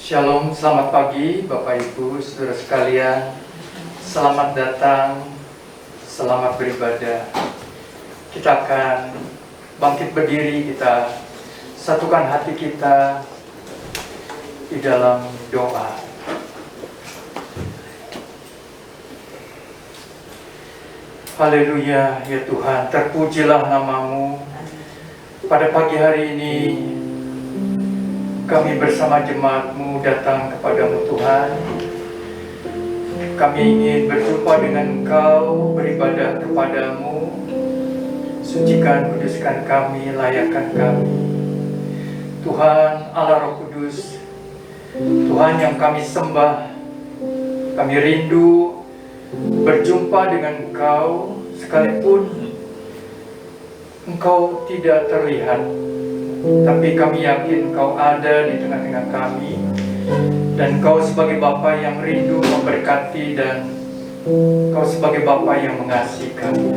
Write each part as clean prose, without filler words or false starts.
Shalom, selamat pagi Bapak Ibu, Saudara sekalian. Selamat datang, selamat beribadah. Kita akan bangkit berdiri, kita satukan hati kita di dalam doa. Haleluya, ya Tuhan, terpujilah nama-Mu. Pada pagi hari ini kami bersama jemaat-Mu datang kepadamu Tuhan. Kami ingin berjumpa dengan Engkau, beribadah kepadamu. Sucikan, kuduskan kami, layakkan kami. Tuhan Allah Roh Kudus, Tuhan yang kami sembah, kami rindu berjumpa dengan Engkau sekalipun Engkau tidak terlihat. Tapi kami yakin Engkau ada di tengah-tengah kami, dan Engkau sebagai Bapa yang rindu memberkati, dan Engkau sebagai Bapa yang mengasihi kami.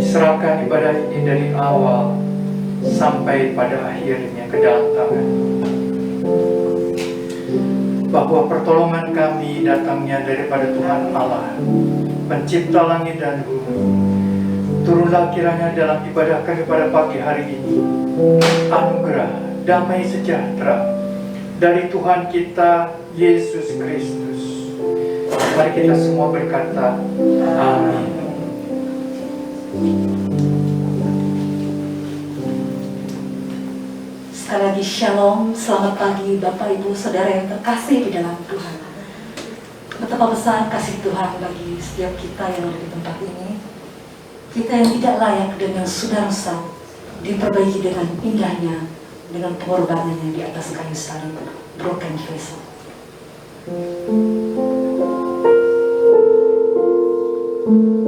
Diserahkan ibadah ini dari awal sampai pada akhirnya ke dalam tangan, bahwa pertolongan kami datangnya daripada Tuhan Allah, pencipta langit dan bumi. Turunlah kiranya dalam ibadah kami pada pagi hari ini anugerah, damai sejahtera dari Tuhan kita Yesus Kristus. Mari kita semua berkata amin. Sekali lagi shalom, selamat pagi Bapak Ibu Saudara yang terkasih di dalam Tuhan. Betapa besar kasih Tuhan bagi setiap kita yang ada di tempat ini. Kita yang tidak layak dan yang sudah rusak diperbaiki dengan indahnya, dengan pengorbanannya di atas kayu salib, broken vessel. When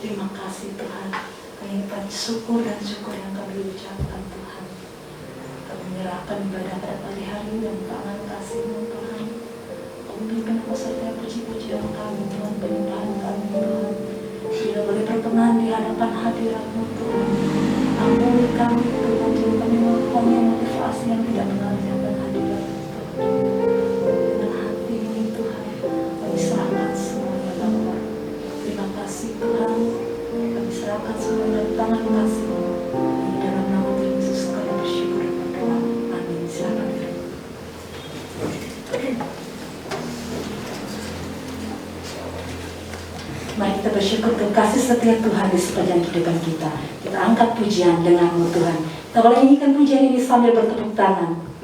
Terima kasih Tuhan. Kami ucap syukur dan syukur yang kami ucapkan Tuhan. Kami menyerahkan ibadah pada pagi hari yang tangan kasih-Mu Tuhan. Pimpin serta puji-pujian kami Tuhan, penyembahan kami Tuhan. Bila boleh berkenan di hadapan hadirat-Mu Tuhan, ampuni kami Tuhan, jika kami mempunyai motivasi yang tidak mengalihkan hadirat-Mu Tuhan. Dengan hati ini Tuhan, kami serahkan semuanya Bapa. Terima kasih Tuhan, kami serahkan semua dari tangan kasih-Mu. Di dalam nama Tuhan Yesus kami bersyukur dan berdoa. Amin. Silakan. Mari kita bersyukur untuk kasih setia Tuhan di sepanjang kehidupan kita. Kita angkat pujian dengan-Mu Tuhan. Kita boleh nyanyikan pujian ini sambil bertepuk tangan.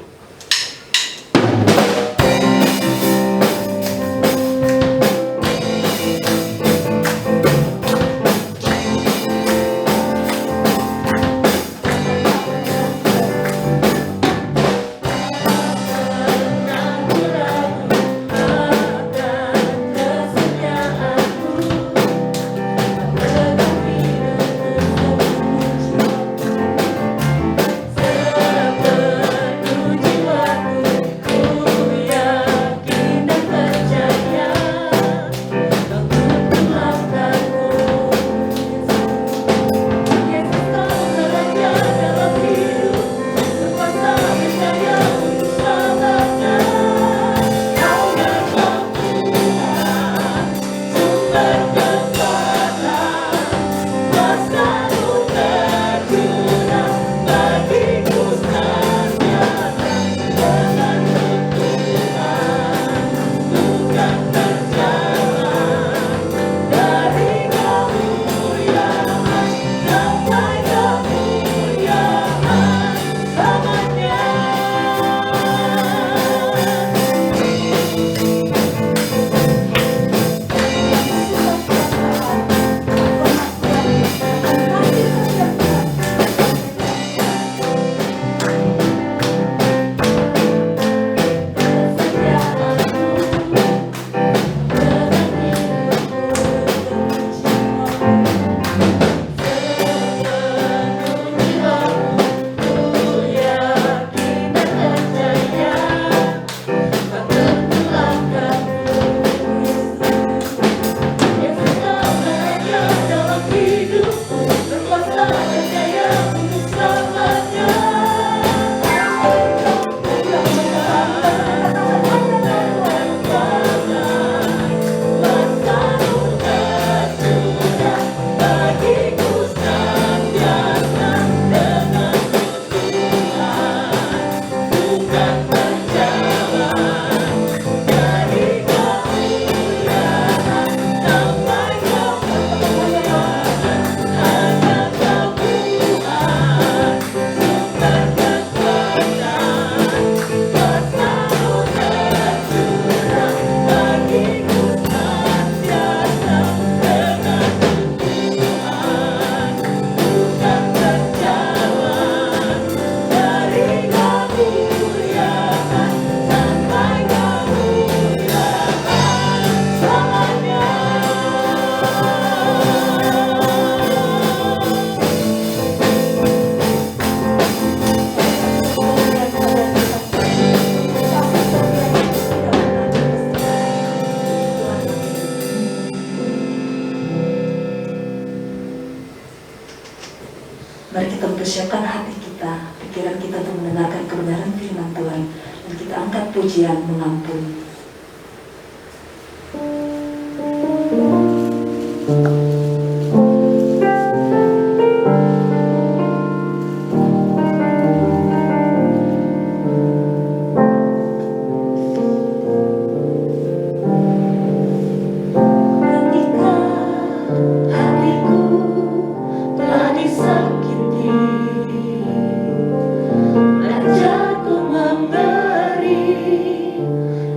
Mari kita mempersiapkan hati kita, pikiran kita untuk mendengarkan kebenaran firman Tuhan. Dan kita angkat pujian mengampuni.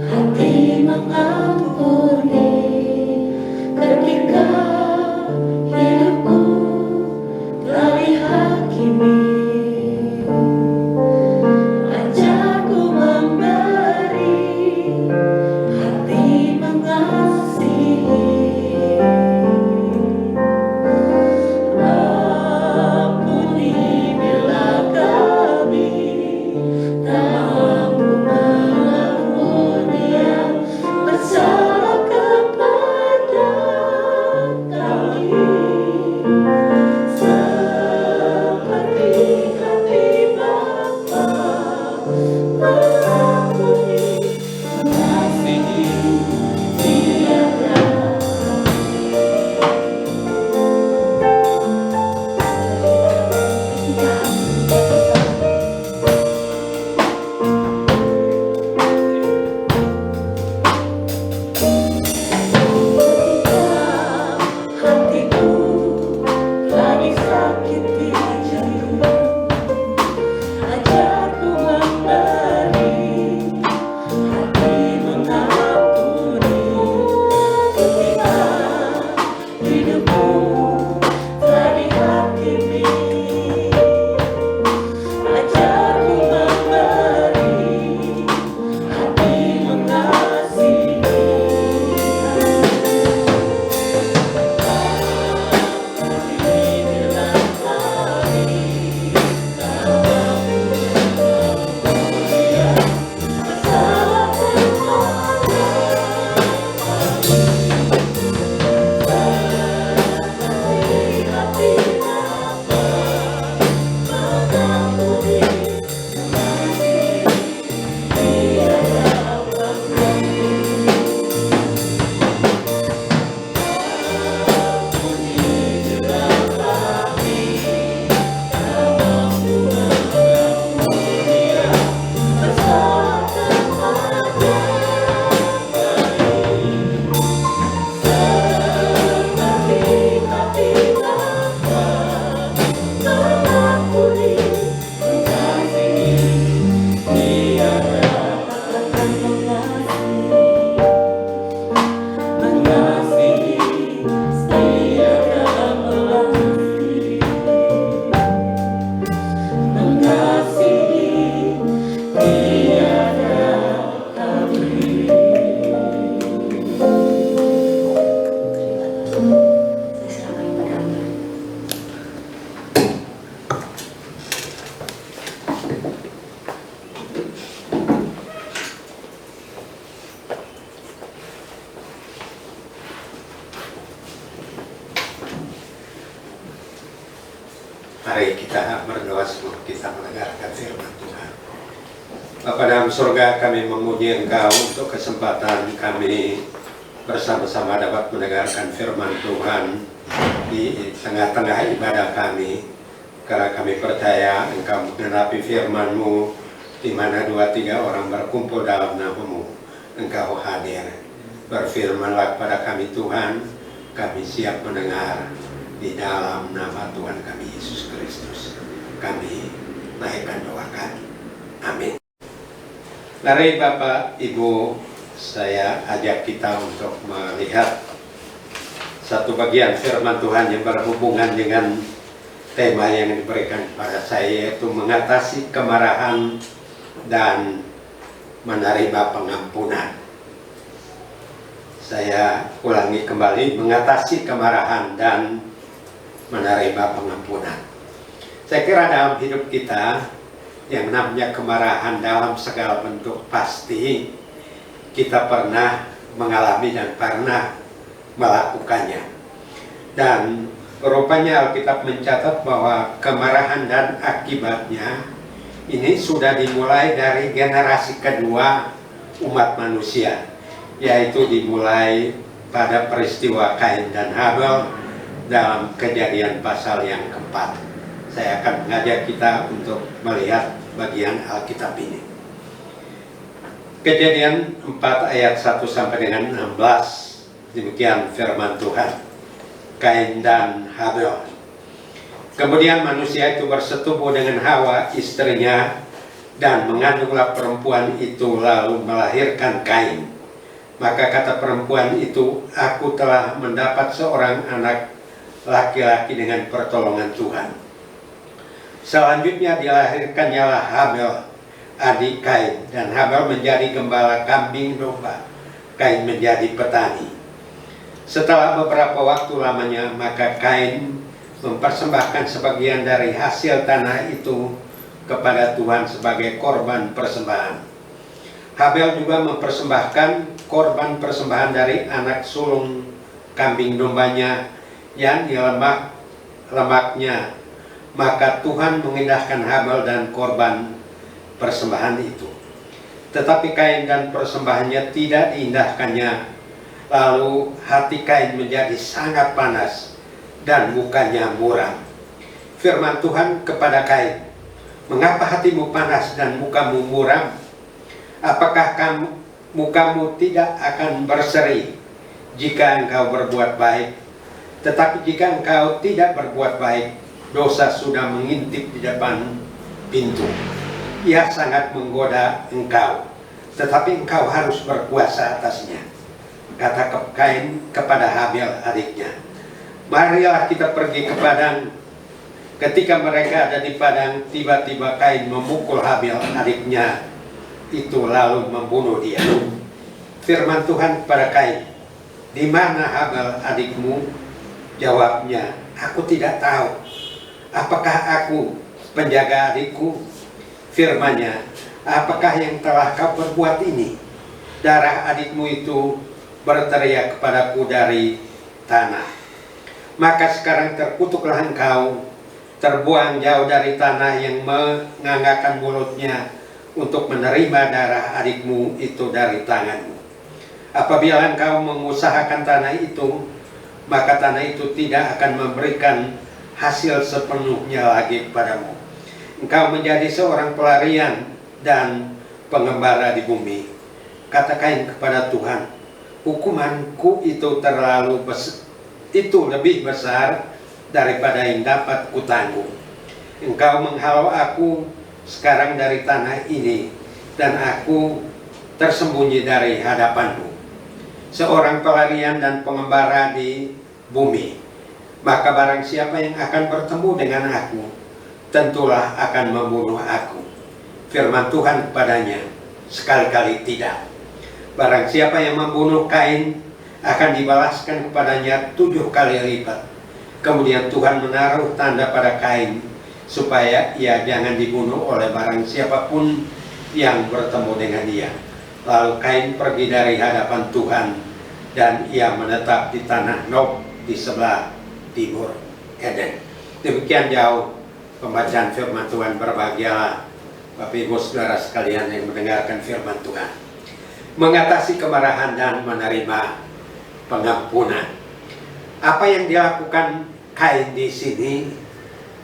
Hati mengampuni ketika Mari kita berdoa sebelum kita mendengarkan firman Tuhan. Bapa dalam surga, kami memuji Engkau untuk kesempatan kami bersama-sama dapat mendengarkan firman Tuhan di tengah-tengah ibadah kami. Karena kami percaya Engkau menggenapi firman-Mu, di mana 2-3 orang berkumpul dalam nama-Mu, Engkau hadir. Berfirmanlah kepada kami Tuhan, kami siap mendengar. Di dalam nama Tuhan kami Yesus Kristus kami naikkan doa kami. Amin. Mari Bapak Ibu, saya ajak kita untuk melihat satu bagian firman Tuhan yang berhubungan dengan tema yang diberikan kepada saya, yaitu mengatasi kemarahan dan menerima pengampunan. Saya ulangi kembali, mengatasi kemarahan dan menerima pengampunan. Saya kira dalam hidup kita yang namanya kemarahan dalam segala bentuk pasti kita pernah mengalami dan pernah melakukannya. Dan rupanya Alkitab mencatat bahwa kemarahan dan akibatnya ini sudah dimulai dari generasi kedua umat manusia, yaitu dimulai pada peristiwa Kain dan Habel dalam Kejadian pasal yang keempat. Saya akan mengajak kita untuk melihat bagian Alkitab ini. Kejadian 4 ayat 1 sampai dengan 16. Demikian firman Tuhan. Kain dan Habel. Kemudian manusia itu bersetubuh dengan Hawa istrinya, dan mengandunglah perempuan itu lalu melahirkan Kain. Maka kata perempuan itu, aku telah mendapat seorang anak laki-laki dengan pertolongan Tuhan. Selanjutnya dilahirkannya Habel, adik Kain, dan Habel menjadi gembala kambing domba, Kain menjadi petani. Setelah beberapa waktu lamanya, maka Kain mempersembahkan sebagian dari hasil tanah itu kepada Tuhan sebagai korban persembahan. Habel juga mempersembahkan korban persembahan dari anak sulung kambing dombanya yang lemaknya. Maka Tuhan mengindahkan Habel dan korban persembahan itu. Tetapi Kain dan persembahannya tidak diindahkannya. Lalu hati Kain menjadi sangat panas dan mukanya muram. Firman Tuhan kepada Kain, mengapa hatimu panas dan mukamu muram? Apakah mukamu tidak akan berseri jika engkau berbuat baik? Tetapi jika engkau tidak berbuat baik, dosa sudah mengintip di depan pintu. Ia sangat menggoda engkau, tetapi engkau harus berkuasa atasnya. Kata Kain kepada Habel adiknya, marilah kita pergi ke padang. Ketika mereka ada di padang, tiba-tiba Kain memukul Habel adiknya itu lalu membunuh dia. Firman Tuhan kepada Kain, di mana Habel adikmu? Jawabnya, aku tidak tahu. Apakah aku penjaga adikku? Firman-Nya, apakah yang telah kau perbuat ini? Darah adikmu itu berteriak kepadaku dari tanah. Maka sekarang terkutuklah engkau, terbuang jauh dari tanah yang menganggarkan mulutnya untuk menerima darah adikmu itu dari tanganmu. Apabila engkau mengusahakan tanah itu, maka tanah itu tidak akan memberikan hasil sepenuhnya lagi kepadamu. Engkau menjadi seorang pelarian dan pengembara di bumi. Kata Kain kepada Tuhan, hukumanku itu itu lebih besar daripada yang dapat kutanggung. Engkau menghalau aku sekarang dari tanah ini, dan aku tersembunyi dari hadapanmu, seorang pelarian dan pengembara di bumi. Maka barang siapa yang akan bertemu dengan aku, tentulah akan membunuh aku. Firman Tuhan kepadanya, sekali-kali tidak. Barang siapa yang membunuh Kain, akan dibalaskan kepadanya 7 kali lipat. Kemudian Tuhan menaruh tanda pada Kain, supaya ia jangan dibunuh oleh barang siapapun yang bertemu dengan dia. Lalu Kain pergi dari hadapan Tuhan, dan ia menetap di tanah Nob di sebelah timur Eden. Demikian jauh pembacaan firman Tuhan. Berbahagialah Bapak Ibu Saudara sekalian yang mendengarkan firman Tuhan. Mengatasi kemarahan dan menerima pengampunan. Apa yang dilakukan Kain di sini,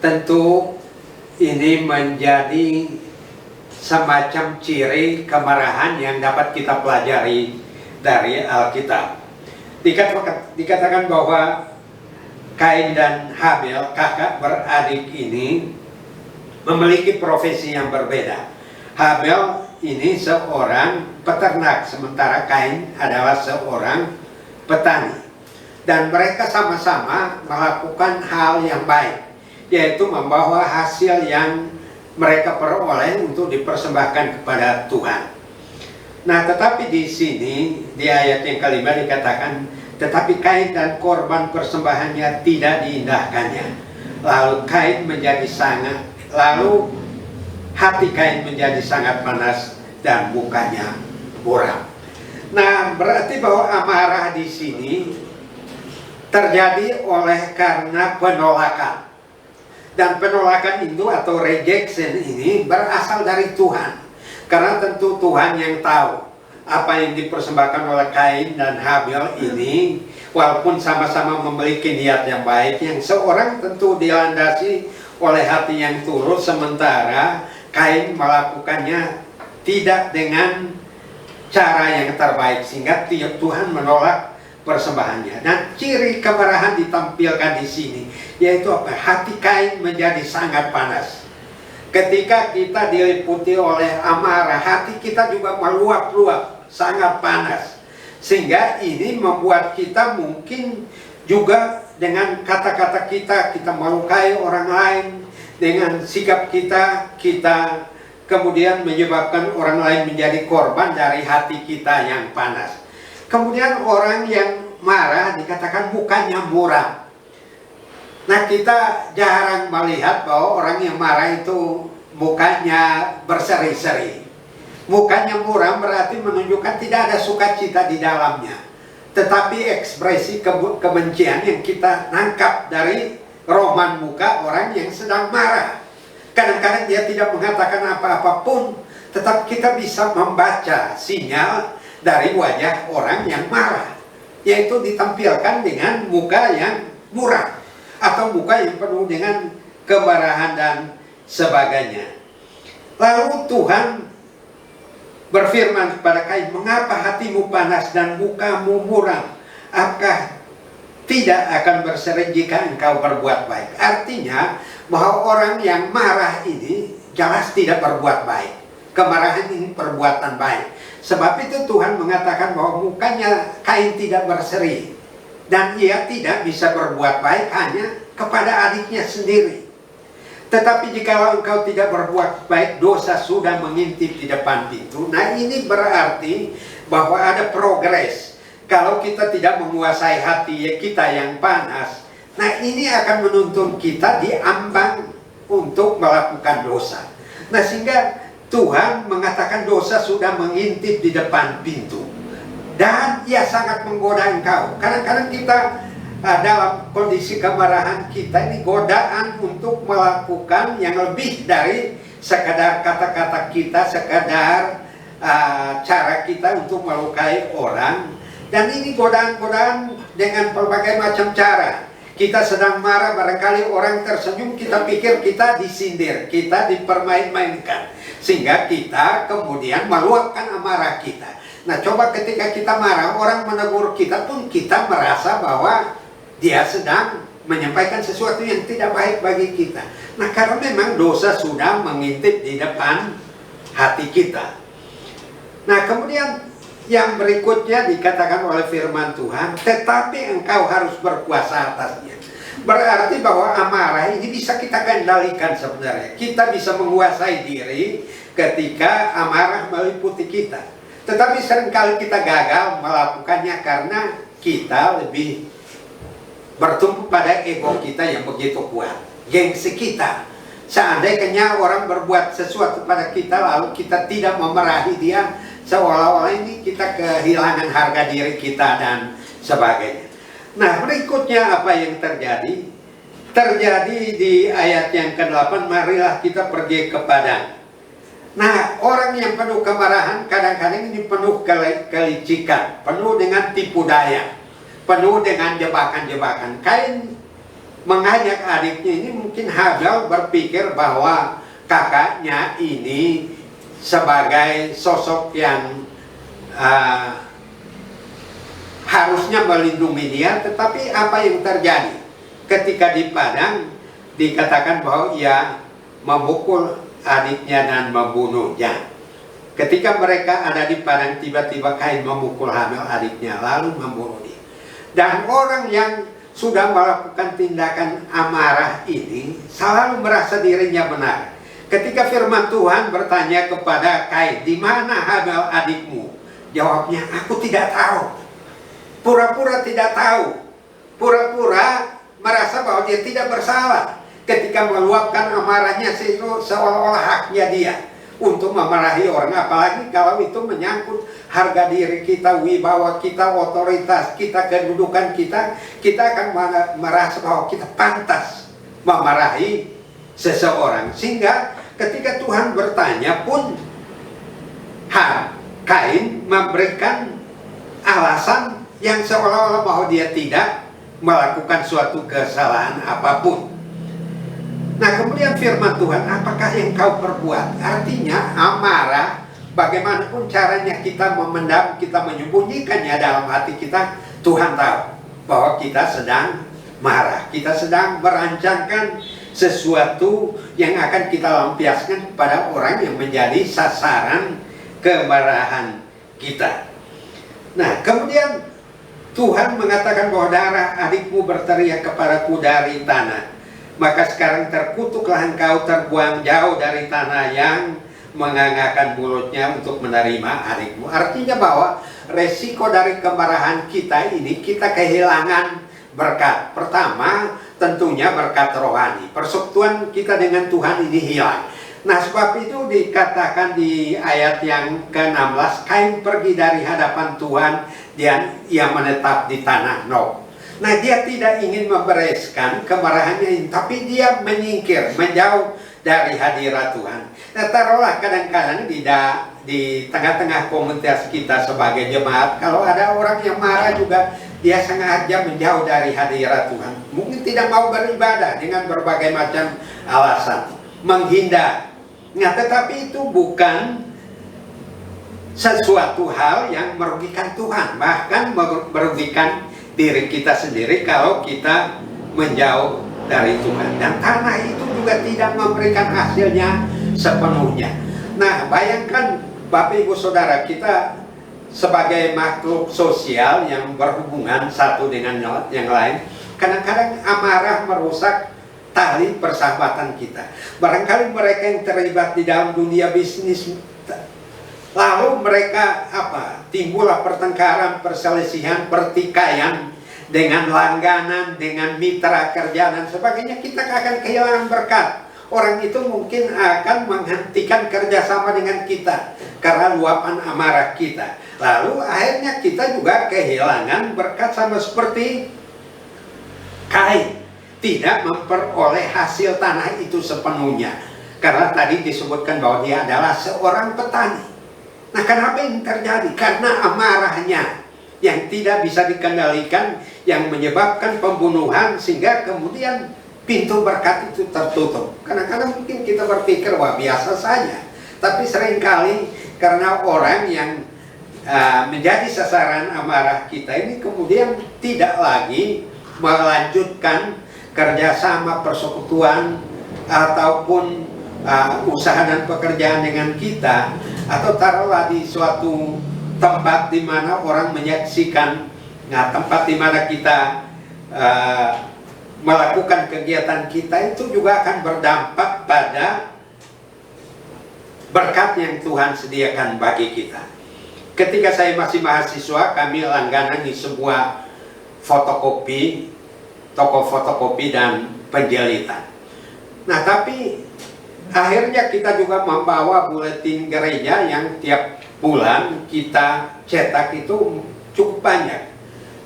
tentu ini menjadi semacam ciri kemarahan yang dapat kita pelajari dari Alkitab. Dikatakan bahwa Kain dan Habel, kakak beradik ini, memiliki profesi yang berbeda. Habel ini seorang peternak, sementara Kain adalah seorang petani. Dan mereka sama-sama melakukan hal yang baik, yaitu membawa hasil yang mereka peroleh untuk dipersembahkan kepada Tuhan. Nah, tetapi di sini, di ayat yang kelima dikatakan, tetapi Kain dan korban persembahannya tidak diindahkannya. Lalu hati Kain menjadi sangat panas dan mukanya muram. Nah, berarti bahwa amarah di sini terjadi karena penolakan. Dan penolakan itu atau rejection ini berasal dari Tuhan. Karena tentu Tuhan yang tahu apa yang dipersembahkan oleh Kain dan Habel ini, walaupun sama-sama memiliki niat yang baik, yang seorang tentu dilandasi oleh hati yang tulus, sementara Kain melakukannya tidak dengan cara yang terbaik, sehingga Tuhan menolak persembahannya. Dan ciri kemarahan ditampilkan di sini, yaitu apa? Hati Kain menjadi sangat panas. Ketika kita diliputi oleh amarah, hati kita juga meluap-luap, sangat panas. Sehingga ini membuat kita mungkin juga dengan kata-kata kita melukai orang lain. Dengan sikap kita kemudian menyebabkan orang lain menjadi korban dari hati kita yang panas. Kemudian orang yang marah dikatakan mukanya muram. Nah, kita jarang melihat bahwa orang yang marah itu mukanya berseri-seri. Mukanya muram berarti menunjukkan tidak ada sukacita di dalamnya. Tetapi ekspresi kebencian yang kita nangkap dari roman muka orang yang sedang marah. Kadang-kadang dia tidak mengatakan apa-apapun, tetapi kita bisa membaca sinyal dari wajah orang yang marah, yaitu ditampilkan dengan muka yang muram atau muka yang penuh dengan kemarahan dan sebagainya. Lalu Tuhan berfirman kepada Kain, mengapa hatimu panas dan mukamu muram? Apakah tidak akan berseri jika engkau berbuat baik? Artinya bahwa orang yang marah ini jelas tidak berbuat baik. Kemarahan ini perbuatan baik. Sebab itu Tuhan mengatakan bahwa mukanya Kain tidak berseri, dan ia tidak bisa berbuat baik hanya kepada adiknya sendiri. Tetapi jika engkau tidak berbuat baik, dosa sudah mengintip di depan pintu. Nah, ini berarti bahwa ada progres. Kalau kita tidak menguasai hati kita yang panas, nah ini akan menuntun kita di ambang untuk melakukan dosa. Nah, sehingga Tuhan mengatakan dosa sudah mengintip di depan pintu dan ia sangat menggoda engkau. Kadang-kadang kita dalam kondisi kemarahan kita ini godaan untuk melakukan yang lebih dari sekadar kata-kata kita, sekadar cara kita untuk melukai orang. Dan ini godaan-godaan dengan berbagai macam cara. Kita sedang marah, barangkali orang tersenyum, kita pikir kita disindir, kita dipermain-mainkan, sehingga kita kemudian meluapkan amarah kita. Nah, coba ketika kita marah, orang menegur kita pun kita merasa bahwa dia sedang menyampaikan sesuatu yang tidak baik bagi kita. Nah, karena memang dosa sudah mengintip di depan hati kita. Nah, kemudian yang berikutnya dikatakan oleh firman Tuhan, tetapi engkau harus berkuasa atasnya. Berarti bahwa amarah ini bisa kita kendalikan sebenarnya. Kita bisa menguasai diri ketika amarah meliputi kita. Tetapi seringkali kita gagal melakukannya karena kita lebih bertumpu pada ego kita yang begitu kuat, gengsi kita. Seandainya orang berbuat sesuatu pada kita lalu kita tidak memarahi dia, seolah-olah ini kita kehilangan harga diri kita dan sebagainya. Nah, berikutnya apa yang terjadi? terjadi di ayat yang ke-8, marilah kita pergi ke padang. Nah, orang yang penuh kemarahan kadang-kadang ini penuh kelicikan, penuh dengan tipu daya, penuh dengan jebakan-jebakan. Kain mengajak adiknya ini, mungkin Habil berpikir bahwa kakaknya ini sebagai sosok yang harusnya melindungi dia, tetapi apa yang terjadi? Ketika di padang dikatakan bahwa ia memukul adiknya dan membunuhnya. Ketika mereka ada di padang, tiba-tiba Kain memukul Habil adiknya lalu membunuh dia. Dan orang yang sudah melakukan tindakan amarah ini selalu merasa dirinya benar. Ketika firman Tuhan bertanya kepada Kain, di mana Habil adikmu? Jawabnya, aku tidak tahu. Pura-pura tidak tahu. Pura-pura merasa bahwa dia tidak bersalah. Ketika meluapkan amarahnya seolah-olah haknya dia untuk memarahi orang, apalagi kalau itu menyangkut harga diri kita, wibawa kita, otoritas kita, kedudukan kita, kita akan merasa bahwa kita pantas memarahi seseorang. Sehingga ketika Tuhan bertanya pun Kain memberikan alasan yang seolah-olah bahwa dia tidak melakukan suatu kesalahan apapun. Nah, kemudian firman Tuhan, apakah yang kau perbuat? Artinya amarah, bagaimanapun caranya kita memendam, kita menyembunyikannya dalam hati kita, Tuhan tahu bahwa kita sedang marah, kita sedang merancangkan sesuatu yang akan kita lampiaskan kepada orang yang menjadi sasaran kemarahan kita. Nah, kemudian Tuhan mengatakan bahwa darah adikmu berteriak kepadaku dari tanah. Maka sekarang terkutuklah engkau, terbuang jauh dari tanah yang menganggarkan mulutnya untuk menerima adikmu. Artinya bahwa resiko dari kemarahan kita ini, kita kehilangan berkat. Pertama, tentunya berkat rohani. Persekutuan kita dengan Tuhan ini hilang. Nah, sebab itu dikatakan di ayat yang ke-16, Kain pergi dari hadapan Tuhan dan ia menetap di tanah Nod. Nah, dia tidak ingin membereskan kemarahannya ini, tapi dia menyingkir, menjauh dari hadirat Tuhan. Nah, taruhlah kadang-kadang di tengah-tengah komunitas kita sebagai jemaat, kalau ada orang yang marah juga, dia sengaja menjauh dari hadirat Tuhan. Mungkin tidak mau beribadah dengan berbagai macam alasan, menghindar. Nah, tetapi itu bukan sesuatu hal yang merugikan Tuhan, bahkan merugikan diri kita sendiri kalau kita menjauh dari Tuhan. Dan tanah itu juga tidak memberikan hasilnya sepenuhnya. Nah, bayangkan Bapak Ibu Saudara, kita sebagai makhluk sosial yang berhubungan satu dengan yang lain, kadang-kadang amarah merusak tali persahabatan kita. Barangkali mereka yang terlibat di dalam dunia bisnis, lalu mereka timbullah pertengkaran, perselisihan, pertikaian dengan langganan, dengan mitra kerja dan sebagainya. Kita akan kehilangan berkat. Orang itu mungkin akan menghentikan kerjasama dengan kita karena luapan amarah kita. Lalu akhirnya kita juga kehilangan berkat, sama seperti Kain tidak memperoleh hasil tanah itu sepenuhnya. Karena tadi disebutkan bahwa dia adalah seorang petani. Nah, kenapa yang terjadi? Karena amarahnya yang tidak bisa dikendalikan, yang menyebabkan pembunuhan, sehingga kemudian pintu berkat itu tertutup. Kadang-kadang mungkin kita berpikir, wah biasa saja. Tapi seringkali karena orang yang menjadi sasaran amarah kita ini kemudian tidak lagi melanjutkan kerjasama persekutuan ataupun usaha dan pekerjaan dengan kita, atau taruhlah di suatu tempat di mana orang menyaksikan, tempat di mana kita melakukan kegiatan kita, itu juga akan berdampak pada berkat yang Tuhan sediakan bagi kita. Ketika saya masih mahasiswa, kami langganan di sebuah fotokopi, toko fotokopi dan penjelitan. Nah, tapi akhirnya kita juga membawa buletin gereja yang tiap bulan kita cetak itu cukup banyak.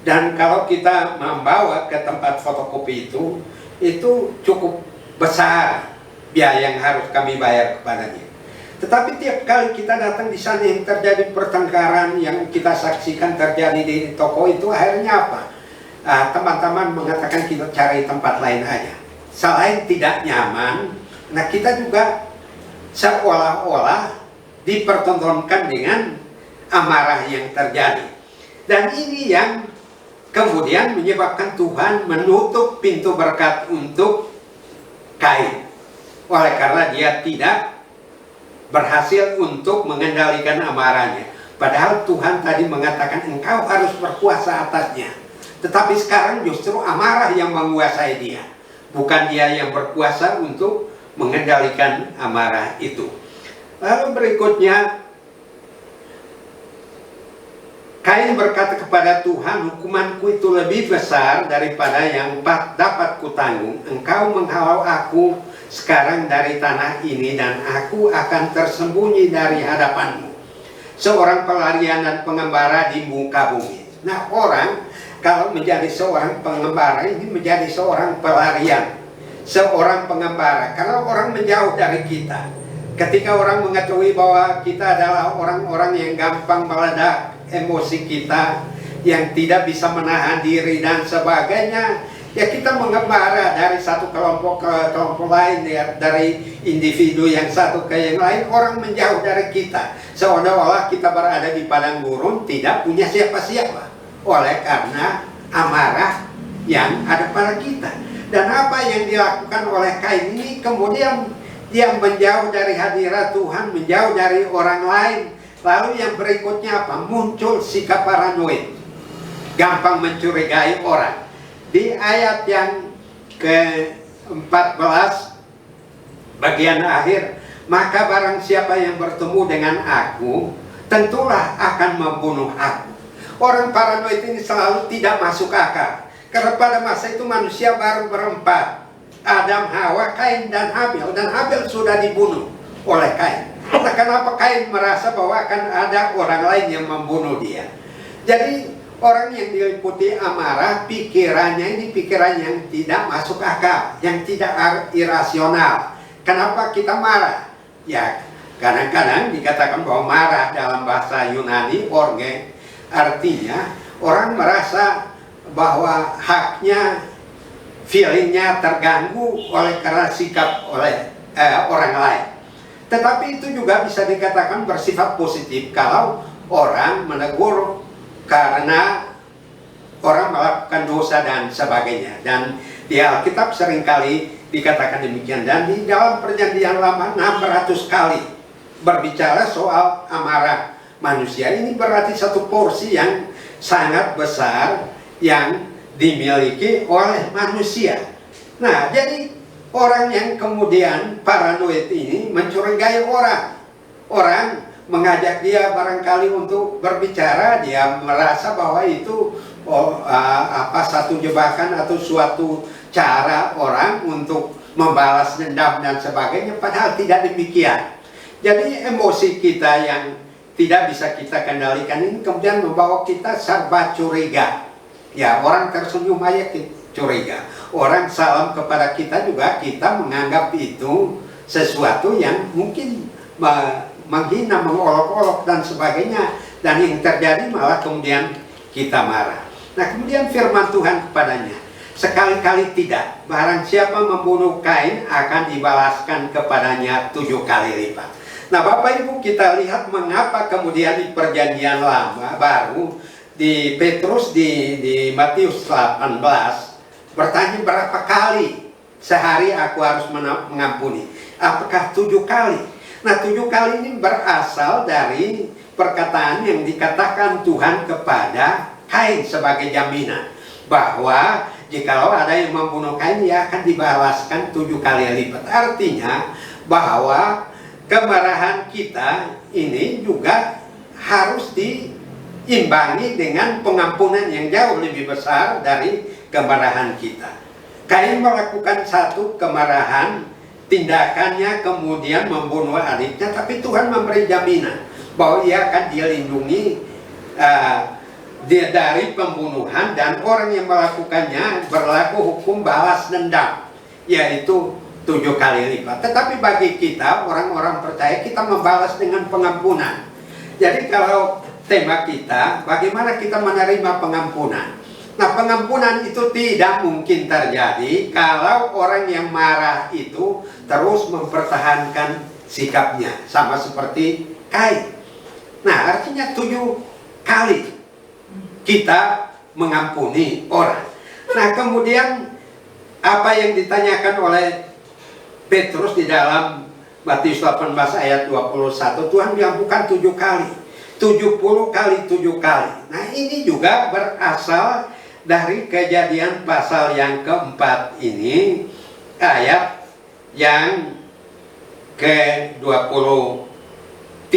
Dan kalau kita membawa ke tempat fotokopi itu, itu cukup besar biaya yang harus kami bayar kepadanya. Tetapi tiap kali kita datang di sana yang terjadi pertengkaran yang kita saksikan terjadi di toko itu, akhirnya apa? Teman-teman mengatakan kita cari tempat lain aja. Selain tidak nyaman, nah kita juga seolah-olah dipertontonkan dengan amarah yang terjadi. Dan ini yang kemudian menyebabkan Tuhan menutup pintu berkat untuk Kain. Oleh karena dia tidak berhasil untuk mengendalikan amarahnya. Padahal Tuhan tadi mengatakan engkau harus berkuasa atasnya. Tetapi sekarang justru amarah yang menguasai dia. Bukan dia yang berkuasa untuk mengendalikan amarah itu. Lalu berikutnya, Kain berkata kepada Tuhan, hukumanku itu lebih besar daripada yang dapat kutanggung. Engkau menghalau aku sekarang dari tanah ini dan aku akan tersembunyi dari hadapanmu. Seorang pelarian dan pengembara di muka bumi. Nah, orang kalau menjadi seorang pengembara ini menjadi seorang pelarian, seorang pengembara. Kalau orang menjauh dari kita, ketika orang mengetahui bahwa kita adalah orang-orang yang gampang meledak emosi kita, yang tidak bisa menahan diri dan sebagainya, ya kita mengembara dari satu kelompok ke kelompok lain, ya, dari individu yang satu ke yang lain. Orang menjauh dari kita, seolah-olah kita berada di padang gurun, tidak punya siapa-siapa, oleh karena amarah yang ada pada kita. Dan apa yang dilakukan oleh Kain ini, kemudian dia menjauh dari hadirat Tuhan, menjauh dari orang lain. Lalu yang berikutnya apa? Muncul sikap paranoid, gampang mencurigai orang. Di ayat yang ke-14 bagian akhir, maka barang siapa yang bertemu dengan aku, tentulah akan membunuh aku. Orang paranoid ini selalu tidak masuk akal, karena pada masa itu manusia baru berempat, Adam, Hawa, Kain, dan Habel. Dan Habel sudah dibunuh oleh Kain. Nah, kenapa Kain merasa bahwa akan ada orang lain yang membunuh dia? Jadi orang yang diliputi amarah, pikirannya ini pikiran yang tidak masuk akal, yang tidak irasional. Kenapa kita marah? Ya, kadang-kadang dikatakan bahwa marah dalam bahasa Yunani, orge, artinya orang merasa bahwa haknya, feelingnya terganggu oleh karena sikap oleh orang lain. Tetapi itu juga bisa dikatakan bersifat positif kalau orang menegur karena orang melakukan dosa dan sebagainya. Dan di Alkitab seringkali dikatakan demikian. Dan di dalam Perjanjian Lama 600 kali berbicara soal amarah manusia. Ini berarti satu porsi yang sangat besar yang dimiliki oleh manusia. Nah, jadi orang yang kemudian paranoid ini mencurigai orang. Orang mengajak dia barangkali untuk berbicara, dia merasa bahwa itu satu jebakan atau suatu cara orang untuk membalas dendam dan sebagainya, padahal tidak demikian. Jadi emosi kita yang tidak bisa kita kendalikan ini kemudian membawa kita serba curiga. Ya, orang tersenyum aja curiga. Orang salam kepada kita juga kita menganggap itu sesuatu yang mungkin menghina, mengolok-olok dan sebagainya. Dan yang terjadi malah kemudian kita marah. Nah, kemudian firman Tuhan kepadanya, sekali-kali tidak. Barang siapa membunuh Kain akan dibalaskan kepadanya 7 kali lipat. Nah, Bapak Ibu, kita lihat mengapa kemudian di Perjanjian Lama baru di Petrus di Matius 18 bertanya berapa kali sehari aku harus mengampuni. Apakah 7 kali? Nah, 7 kali ini berasal dari perkataan yang dikatakan Tuhan kepada Kain sebagai jaminan bahwa jikalau ada yang membunuh Kain, dia akan dibalaskan 7 kali lipat. Artinya bahwa kemarahan kita ini juga harus diimbangi dengan pengampunan yang jauh lebih besar dari kemarahan kita. Kain melakukan satu kemarahan, tindakannya kemudian membunuh adiknya, tapi Tuhan memberi jaminan bahwa ia akan dilindungi dia dari pembunuhan, dan orang yang melakukannya berlaku hukum balas dendam. yaitu 7 kali lipat. Tetapi bagi kita, orang-orang percaya, kita membalas dengan pengampunan. Jadi kalau tema kita, bagaimana kita menerima pengampunan? Nah, pengampunan itu tidak mungkin terjadi kalau orang yang marah itu terus mempertahankan sikapnya, sama seperti Kain. Nah, artinya 7 kali kita mengampuni orang. Nah, kemudian apa yang ditanyakan oleh Petrus di dalam Matius 18 ayat 21, Tuhan bilang bukan 7 kali, 70 kali 7 kali. Nah, ini juga berasal dari Kejadian pasal yang keempat ini, ayat yang ke-23.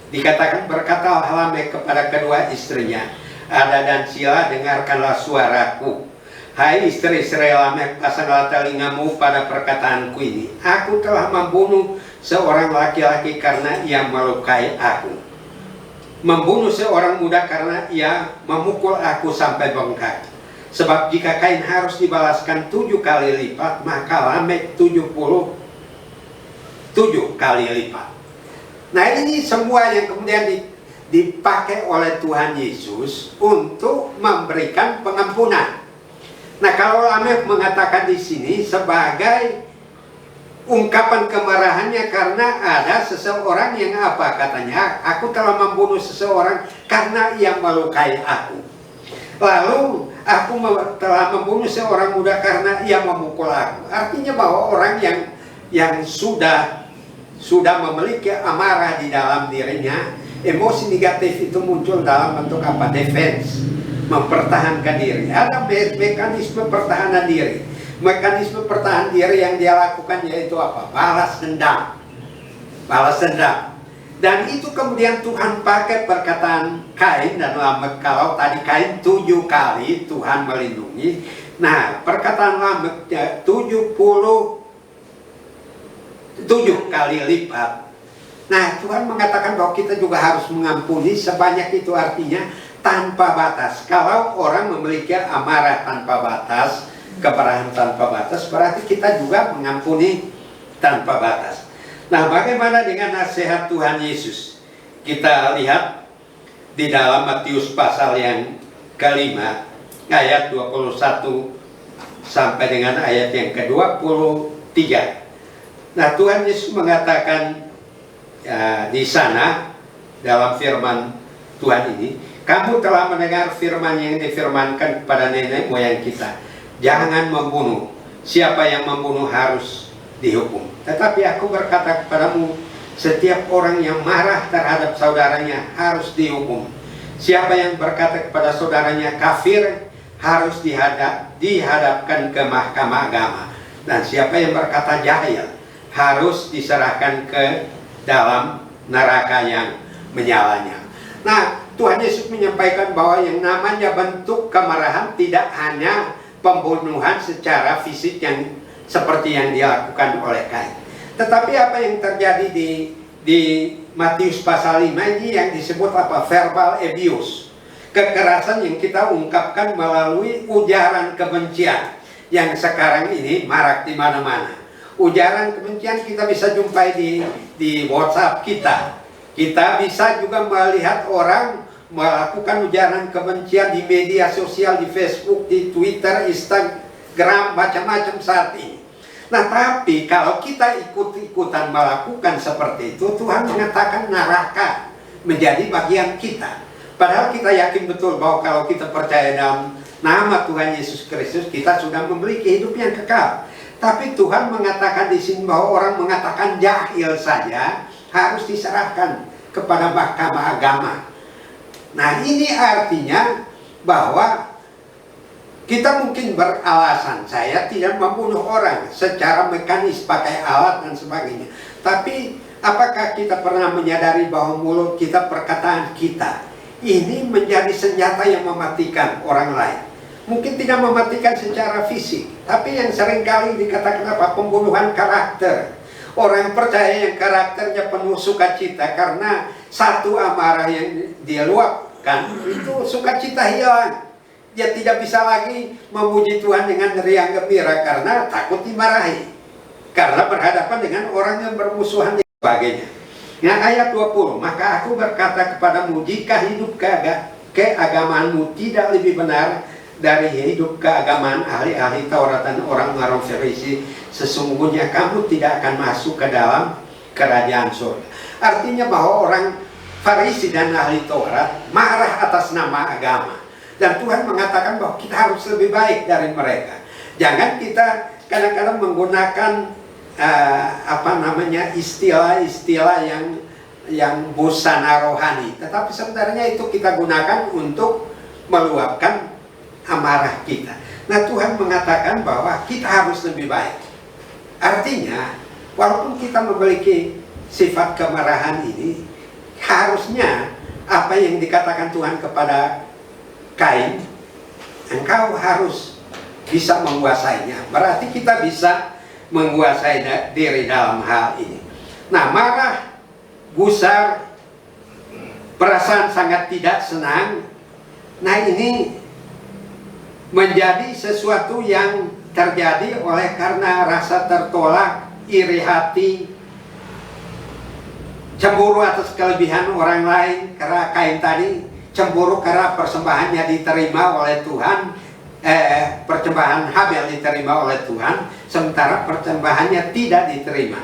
Dikatakan, berkata Lamek kepada kedua istrinya, Ada dan Sila, dengarkanlah suaraku. Hai istri-istri Lamek, pasanglah telingamu pada perkataanku ini. Aku telah membunuh seorang laki-laki karena ia melukai aku. Membunuh seorang muda karena ia memukul aku sampai bengkak. Sebab jika Kain harus dibalaskan 7 kali lipat, maka Lamek 77 kali lipat. Nah, ini semua yang kemudian dipakai oleh Tuhan Yesus untuk memberikan pengampunan. Nah, kalau Lamek mengatakan di sini sebagai ungkapan kemarahannya karena ada seseorang yang apa katanya, aku telah membunuh seseorang karena ia melukai aku. Lalu aku telah membunuh seorang muda karena ia memukul aku. Artinya bahwa orang yang sudah memiliki amarah di dalam dirinya, emosi negatif itu muncul dalam bentuk apa? Defense, mempertahankan diri. Ada mekanisme pertahanan diri. Mekanisme pertahanan diri yang dia lakukan yaitu apa? Balas dendam. Balas dendam. Dan itu kemudian Tuhan pakai perkataan Kain dan Lamek. Kalau tadi Kain 7 kali Tuhan melindungi. Nah, perkataan Lamek 77 kali lipat. Nah, Tuhan mengatakan bahwa kita juga harus mengampuni sebanyak itu, artinya tanpa batas. Kalau orang memiliki amarah tanpa batas, kemarahan tanpa batas, berarti kita juga mengampuni tanpa batas. Nah, bagaimana dengan nasihat Tuhan Yesus? Kita lihat di dalam Matius pasal yang kelima, ayat 21 sampai dengan ayat yang ke-23. Nah, Tuhan Yesus mengatakan di sana dalam firman Tuhan ini, kamu telah mendengar firman yang difirmankan kepada nenek moyang kita, jangan membunuh. Siapa yang membunuh harus dihukum. Tetapi aku berkata kepadamu, setiap orang yang marah terhadap saudaranya harus dihukum. Siapa yang berkata kepada saudaranya kafir harus dihadapkan ke mahkamah agama. Dan siapa yang berkata jahil harus diserahkan ke dalam neraka yang menyalanya. Nah, Tuhan Yesus menyampaikan bahwa yang namanya bentuk kemarahan tidak hanya pembunuhan secara fisik yang seperti yang dilakukan oleh Kain. Tetapi apa yang terjadi di Matius pasal 5 ini yang disebut apa? Verbal abuse. Kekerasan yang kita ungkapkan melalui ujaran kebencian yang sekarang ini marak di mana-mana. Ujaran kebencian kita bisa jumpai di WhatsApp kita. Kita bisa juga melihat orang melakukan ujaran kebencian di media sosial, di Facebook, di Twitter, Instagram, macam-macam saat ini. Nah, tapi kalau kita ikut-ikutan melakukan seperti itu, Tuhan mengatakan neraka menjadi bagian kita. Padahal kita yakin betul bahwa kalau kita percaya dalam nama Tuhan Yesus Kristus, kita sudah memiliki hidup yang kekal. Tapi Tuhan mengatakan di sini bahwa orang mengatakan jahil saja harus diserahkan kepada mahkamah agama. Nah, ini artinya bahwa kita mungkin beralasan, saya tidak membunuh orang secara mekanis pakai alat dan sebagainya. Tapi apakah kita pernah menyadari bahwa mulut kita, perkataan kita ini menjadi senjata yang mematikan orang lain? Mungkin tidak mematikan secara fisik, tapi yang seringkali dikatakan apa? Pembunuhan karakter. Orang percaya yang karakternya penuh sukacita karena satu amarah yang dia luapkan, itu sukacita hilang. dia tidak bisa lagi memuji Tuhan dengan riang gembira karena takut dimarahi, karena berhadapan dengan orang yang bermusuhan dan sebagainya. Nah, ayat 20, maka aku berkata kepadamu, jika hidup keagamaanmu tidak lebih benar dari hidup keagamaan ahli-ahli Taurat dan orang-orang Farisi, sesungguhnya kamu tidak akan masuk ke dalam kerajaan surga. Artinya bahwa orang Farisi dan ahli Taurat marah atas nama agama, dan Tuhan mengatakan bahwa kita harus lebih baik dari mereka. Jangan kita kadang-kadang menggunakan istilah-istilah yang busana rohani, tetapi sebenarnya itu kita gunakan untuk meluapkan amarah kita. Nah, Tuhan mengatakan bahwa kita harus lebih baik. Artinya, walaupun kita memiliki sifat kemarahan ini, harusnya apa yang dikatakan Tuhan kepada Kain, engkau harus bisa menguasainya. Berarti kita bisa menguasai diri dalam hal ini. Nah, marah, gusar, perasaan sangat tidak senang, nah ini menjadi sesuatu yang terjadi oleh karena rasa tertolak, iri hati, cemburu atas kelebihan orang lain. Karena Kain tadi cemburu karena persembahannya diterima oleh Tuhan, persembahan Habel diterima oleh Tuhan, sementara persembahannya tidak diterima.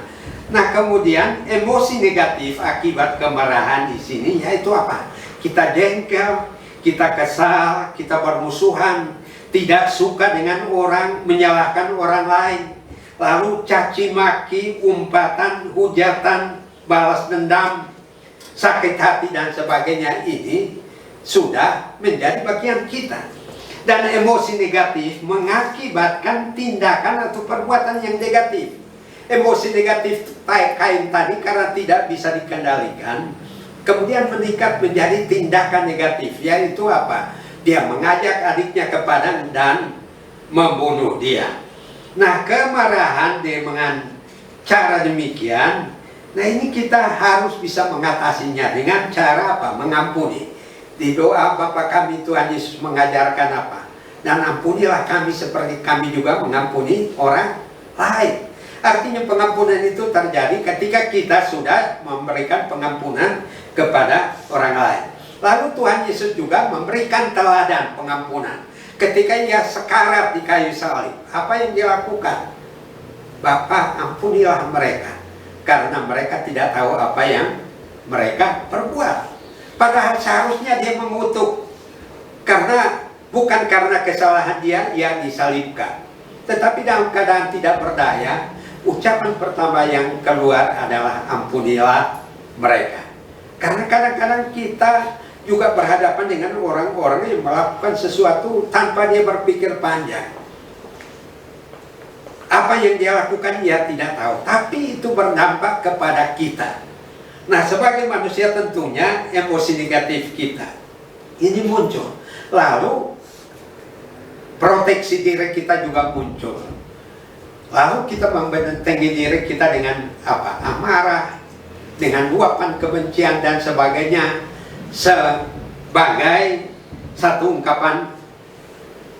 Nah, kemudian emosi negatif akibat kemarahan di sini yaitu apa? Kita jengkel, kita kesal, kita bermusuhan, tidak suka dengan orang, menyalahkan orang lain, lalu caci maki, umpatan, hujatan, balas dendam, sakit hati dan sebagainya. Ini sudah menjadi bagian kita. Dan emosi negatif mengakibatkan tindakan atau perbuatan yang negatif. Emosi negatif Kain tadi karena tidak bisa dikendalikan, kemudian meningkat menjadi tindakan negatif, yaitu apa? Dia mengajak adiknya ke padang dan membunuh dia. Nah, kemarahan dengan cara demikian, nah ini kita harus bisa mengatasinya dengan cara apa? Mengampuni. Di doa Bapa kami Tuhan Yesus mengajarkan apa? Dan ampunilah kami seperti kami juga mengampuni orang lain. Artinya pengampunan itu terjadi ketika kita sudah memberikan pengampunan kepada orang lain. Lalu Tuhan Yesus juga memberikan teladan pengampunan. Ketika ia sekarat di kayu salib, apa yang dia lakukan? Bapa, ampunilah mereka, karena mereka tidak tahu apa yang mereka perbuat. Padahal seharusnya dia mengutuk, karena bukan karena kesalahan dia disalibkan, tetapi dalam keadaan tidak berdaya, ucapan pertama yang keluar adalah ampunilah mereka. Karena kadang-kadang kita juga berhadapan dengan orang-orang yang melakukan sesuatu tanpa dia berpikir panjang. Apa yang dia lakukan dia tidak tahu, tapi itu berdampak kepada kita. Nah, sebagai manusia tentunya emosi negatif kita ini muncul. Lalu proteksi diri kita juga muncul. Lalu kita membentengi diri kita dengan apa? Amarah, dengan luapan kebencian dan sebagainya, sebagai satu ungkapan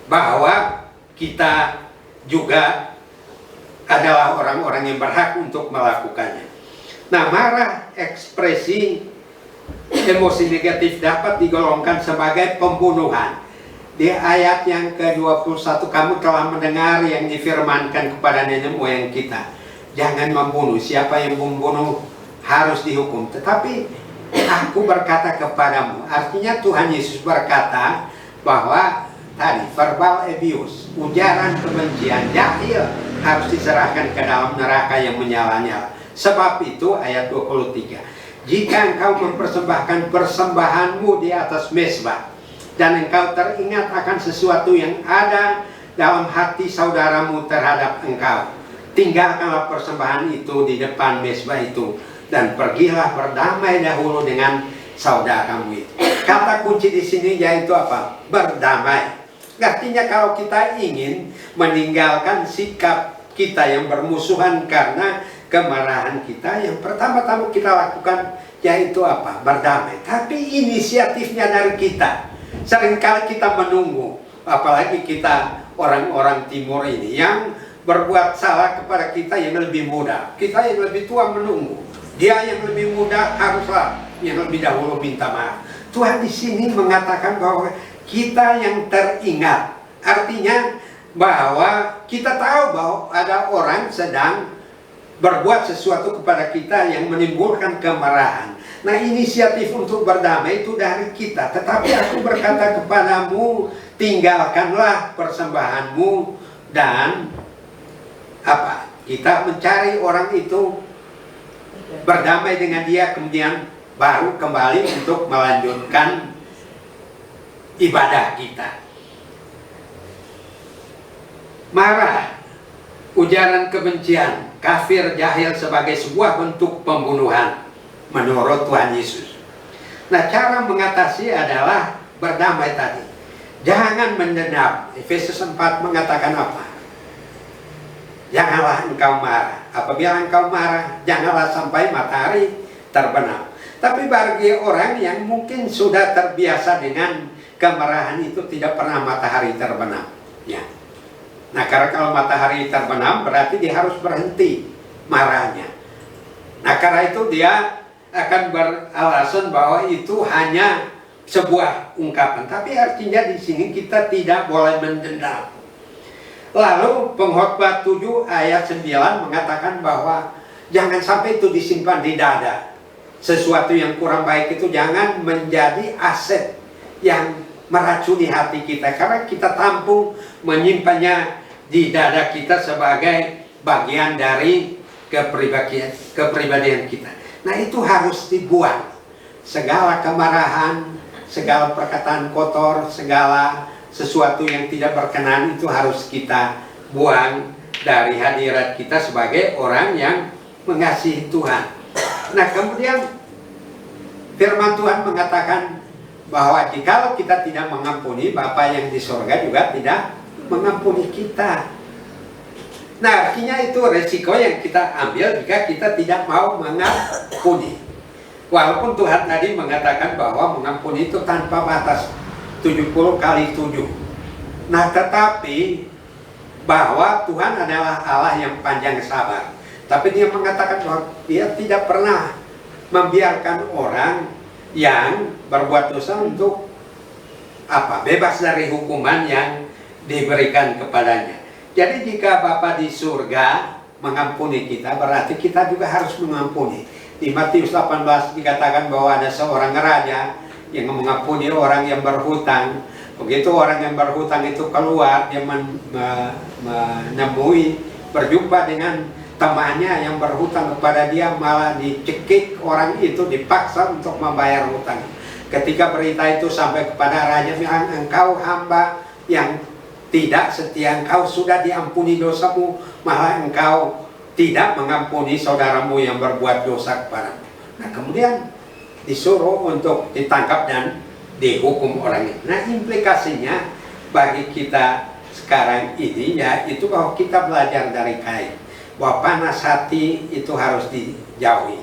bahwa kita juga adalah orang-orang yang berhak untuk melakukannya. Nah, marah, ekspresi emosi negatif dapat digolongkan sebagai pembunuhan. Di ayat yang ke-21, kamu telah mendengar yang difirmankan kepada nenek moyang kita, jangan membunuh, siapa yang membunuh harus dihukum. Tetapi aku berkata kepadamu, artinya Tuhan Yesus berkata bahwa tadi verbal abuse, ujaran kebencian, jahil, harus diserahkan ke dalam neraka yang menyala-nyala. Sebab itu ayat 23, jika engkau mempersembahkan persembahanmu di atas mezbah, dan engkau teringat akan sesuatu yang ada dalam hati saudaramu terhadap engkau, tinggalkanlah persembahan itu di depan mezbah itu, dan pergilah berdamai dahulu dengan saudaramu itu. Kata kunci di sini yaitu apa? Berdamai. Artinya kalau kita ingin meninggalkan sikap kita yang bermusuhan karena kemarahan kita, yang pertama-tama kita lakukan yaitu apa? Berdamai. Tapi inisiatifnya dari kita. Seringkali kita menunggu apalagi kita orang-orang timur ini yang berbuat salah kepada kita yang lebih muda, kita yang lebih tua menunggu, dia yang lebih muda haruslah yang lebih dahulu minta maaf. Tuhan di sini mengatakan bahwa kita yang teringat, artinya bahwa kita tahu bahwa ada orang sedang berbuat sesuatu kepada kita yang menimbulkan kemarahan. Nah, inisiatif untuk berdamai itu dari kita. Tetapi aku berkata kepadamu, tinggalkanlah persembahanmu dan apa? Kita mencari orang itu, berdamai dengan dia, kemudian baru kembali untuk melanjutkan ibadah kita. Marah, ujaran kebencian, kafir, jahil sebagai sebuah bentuk pembunuhan menurut Tuhan Yesus. Nah, cara mengatasi adalah berdamai tadi. Jangan mendendam. Efesus 4 mengatakan apa? Janganlah engkau marah. Apabila engkau marah, janganlah sampai matahari terbenam. Tapi bagi orang yang mungkin sudah terbiasa dengan kemarahan itu, tidak pernah matahari terbenam. Ya. Nah, karena kalau matahari terbenam berarti dia harus berhenti marahnya. Nah, karena itu dia akan beralasan bahwa itu hanya sebuah ungkapan. Tapi artinya di sini kita tidak boleh mendendam. Lalu pengkhotbah 7 ayat 9 mengatakan bahwa jangan sampai itu disimpan di dada. Sesuatu yang kurang baik itu jangan menjadi aset yang meracuni hati kita, karena kita tampung menyimpannya di dada kita sebagai bagian dari kepribadian kita. Nah, itu harus dibuang. Segala kemarahan, segala perkataan kotor, segala sesuatu yang tidak berkenan itu harus kita buang dari hadirat kita sebagai orang yang mengasihi Tuhan. Nah, kemudian firman Tuhan mengatakan bahwa jikalau kita tidak mengampuni, Bapa yang di sorga juga tidak mengampuni kita. Nah, artinya itu resiko yang kita ambil jika kita tidak mau mengampuni. Walaupun Tuhan tadi mengatakan bahwa mengampuni itu tanpa batas, 70 kali 7. Nah, tetapi bahwa Tuhan adalah Allah yang panjang sabar. Tapi dia mengatakan bahwa dia tidak pernah membiarkan orang yang berbuat dosa untuk bebas dari hukuman yang diberikan kepadanya. Jadi jika Bapa di surga mengampuni kita, berarti kita juga harus mengampuni. Di Matius 18 dikatakan bahwa ada seorang raja yang mengampuni orang yang berhutang. Begitu orang yang berhutang itu keluar, dia menemui, berjumpa dengan temannya yang berhutang kepada dia, malah dicekik orang itu, dipaksa untuk membayar hutang. Ketika berita itu sampai kepada raja, bilang, engkau hamba yang tidak setia, engkau sudah diampuni dosamu, malah engkau tidak mengampuni saudaramu yang berbuat dosa kepadamu. Nah, kemudian disuruh untuk ditangkap dan dihukum orang itu. Nah, implikasinya bagi kita sekarang ini yaitu bahwa kita belajar dari Kain, bahwa panas hati itu harus dijauhi.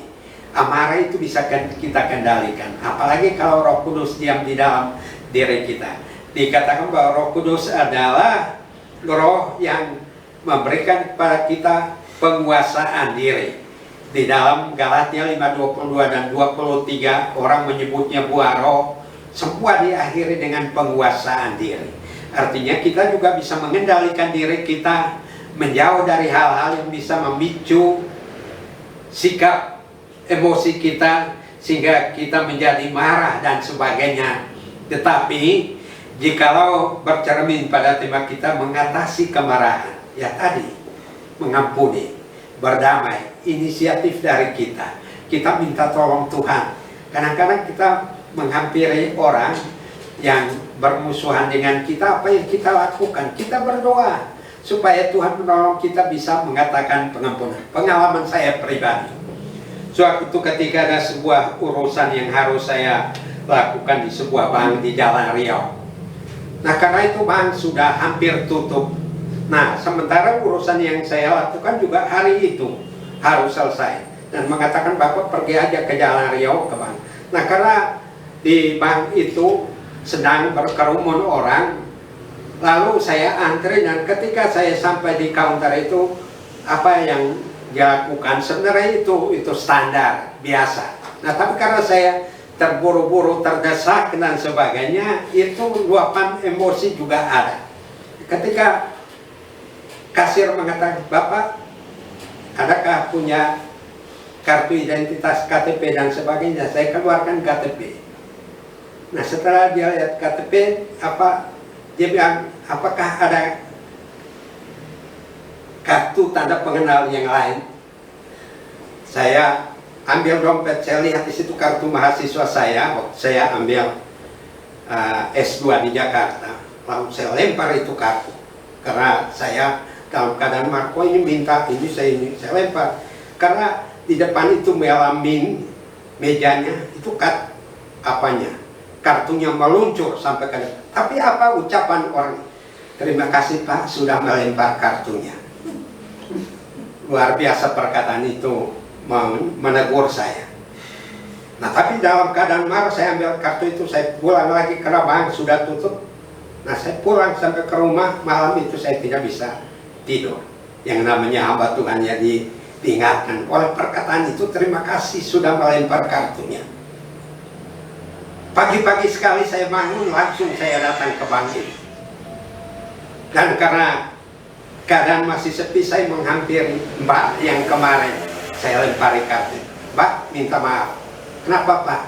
Amarah itu bisa kita kendalikan, apalagi kalau Roh Kudus diam di dalam diri kita. Dikatakan bahwa Roh Kudus adalah roh yang memberikan kepada kita penguasaan diri. Di dalam Galatia 5:22 dan 23 orang menyebutnya buah roh, semua diakhiri dengan penguasaan diri. Artinya kita juga bisa mengendalikan diri kita, menjauh dari hal-hal yang bisa memicu sikap emosi kita sehingga kita menjadi marah dan sebagainya. Tetapi jikalau bercermin pada tema kita mengatasi kemarahan, ya tadi, mengampuni, berdamai, inisiatif dari kita. Kita minta tolong Tuhan. Kadang-kadang kita menghampiri orang yang bermusuhan dengan kita, apa yang kita lakukan? Kita berdoa supaya Tuhan menolong kita bisa mengatakan pengampunan. Pengalaman saya pribadi, suatu ketika ada sebuah urusan yang harus saya lakukan di sebuah bank di Jalan Riau. Nah, karena itu bank sudah hampir tutup. Nah, sementara urusan yang saya lakukan juga hari itu harus selesai. Dan mengatakan Bapak pergi aja ke Jalan Riau ke bank. Nah, karena di bank itu sedang berkerumun orang, Lalu saya antri, dan ketika saya sampai di counter itu, apa yang dia lakukan sebenarnya itu standar biasa. Nah, tapi karena saya terburu-buru, terdesak dan sebagainya, itu luapan emosi juga ada. Ketika kasir mengatakan, "Bapak, adakah punya kartu identitas, KTP dan sebagainya?" Saya keluarkan KTP. Nah, setelah dia lihat KTP, dia bilang, "Apakah ada kartu tanda pengenal yang lain?" Saya ambil dompet, saya lihat di situ kartu mahasiswa saya. Saya ambil S2 di Jakarta. Lalu saya lempar itu kartu, karena saya dalam keadaan Marco ini minta ini, saya lempar. Karena di depan itu melamin mejanya, itu kartunya meluncur sampai ke depan. Tapi apa ucapan orang? "Terima kasih Pak, sudah melempar kartunya." Luar biasa perkataan itu menegur saya. Nah, tapi dalam keadaan marah saya ambil kartu itu, saya pulang lagi karena bank sudah tutup. Nah, saya pulang sampai ke rumah, malam itu saya tidak bisa tidur. Yang namanya hamba Tuhan ya diingatkan oleh perkataan itu, "Terima kasih sudah melempar kartunya." Pagi-pagi sekali saya bangun, langsung saya datang ke bank ini. Dan karena keadaan masih sepi, saya menghampiri Mbak yang kemarin saya lempari kartu. "Mbak, minta maaf." "Kenapa Pak?"